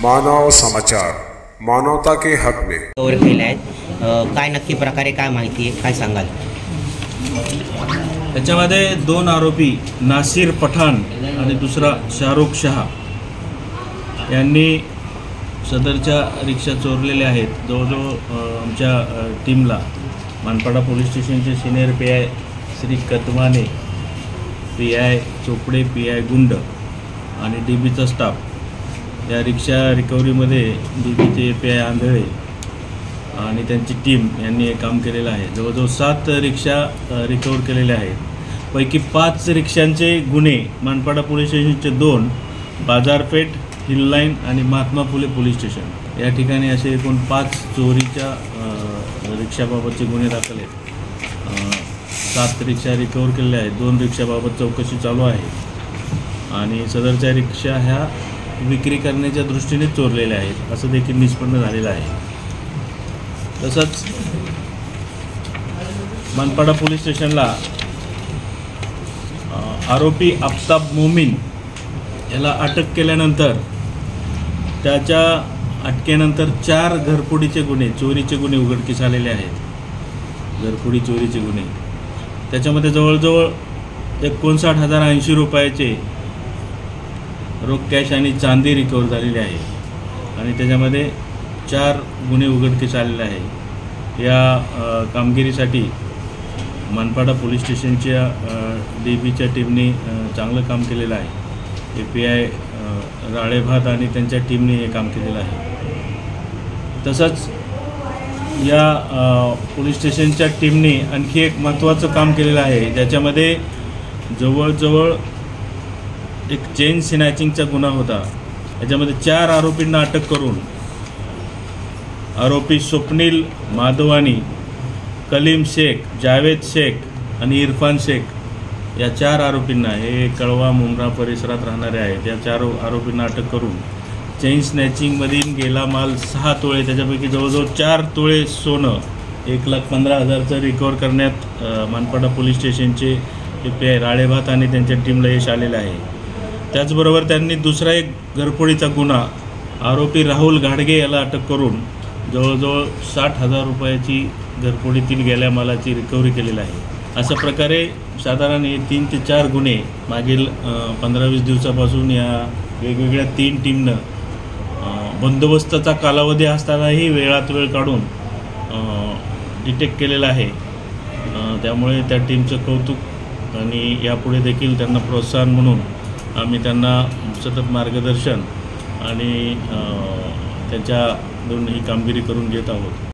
मानव समाचार, मानवता के हक में केले आहेत। काय नक्की प्रकारे काय माहिती आहे, काय सांगाल? याच्यामध्ये दोन आरोपी नासिर पठाण आणि दुसरा शाहरुख शाह यांनी सदरच्या रिक्षा चोरलेल्या आहेत। जवळजवळ आमच्या टीमला मानपाडा पोलीस स्टेशनचे सिनियर PI श्री कदमाने, PI चोपडे, PI गुंड आणि DBचा स्टाफ या रिक्षा रिकव्हरीमध्ये DBचे PI आंधळे आणि त्यांची टीम यांनी हे काम केलेलं आहे। जवळजवळ 7 रिक्षा रिकवर केलेल्या आहेत। पैकी 5 रिक्षांचे गुन्हे मानपाडा पोलीस स्टेशनचे 2, बाजारपेठ, हिल लाईन आणि महात्मा फुले पोलीस स्टेशन या ठिकाणी असे एकूण 5 चोरीच्या रिक्षाबाबतचे गुन्हे दाखल आहेत। 7 रिक्षा रिकवर केलेल्या आहेत। 2 रिक्षाबाबत चौकशी चालू आहे आणि सदरच्या रिक्षा ह्या विक्री करण्याच्या दृष्टीने चोरलेल्या आहेत असं देखील निष्पन्न झालेलं आहे। तसंच मानपाडा पोलीस स्टेशनला आरोपी आफ्ताब मोमीन याला अटक केल्यानंतर त्याच्या अटकेनंतर 4 घरफोडीचे गुन्हे, चोरीचे गुन्हे उघडकीस आलेले आहेत। घरफोडी चोरीचे गुन्हे त्याच्यामध्ये जवळजवळ 59,080 रुपयाचे रोख कॅश आणि चांदी रिकवर झालेली आहे आणि त्याच्यामध्ये 4 गुन्हे उघडकीस आलेले आहे। या कामगिरीसाठी मानपाडा पोलीस स्टेशनच्या DBच्या टीमने चांगलं काम केलेलं आहे। PI राळेभात आणि त्यांच्या टीमने हे काम केलेलं आहे। तसंच या पोलीस स्टेशनच्या टीमने आणखी एक महत्त्वाचं काम केलेलं आहे, ज्याच्यामध्ये जवळजवळ एक चेन स्नॅचिंगचा गुन्हा होता। याच्यामध्ये 4 आरोपींना अटक करून आरोपी स्वप्नील माधवानी, कलीम शेख, जावेद शेख आणि इरफान शेख या 4 आरोपींना, हे कळवा मुंब्रा परिसरात राहणारे आहेत, या 4 आरोपींना अटक करून चेन स्नॅचिंगमधील गेला माल 6 तोळे, त्याच्यापैकी जवळजवळ 4 तोळे सोनं 1,15,000चं रिकवर करण्यात मानपाडा पोलीस स्टेशनचे PI राळेभात आणि त्यांच्या टीमला यश आलेलं आहे। त्याचबरोबर त्यांनी दुसरा एक घरफोडीचा गुन्हा आरोपी राहुल घाडगे याला अटक करून जवळजवळ 60,000 रुपयाची घरफोडीतील गेल्या मालाची रिकव्हरी केलेली आहे। अशा प्रकारे साधारण हे 3 ते 4 गुन्हे मागील 15-20 दिवसापासून या वेगवेगळ्या 3 टीमनं बंदोबस्ताचा कालावधी असतानाही वेळात वेळ काढून डिटेक्ट केलेला आहे। त्यामुळे त्या टीमचं कौतुक आणि यापुढे देखील त्यांना प्रोत्साहन म्हणून आम्ही त्यांना सतत मार्गदर्शन आणि त्यांच्या दोन्ही कामगिरी करून घेत आहोत।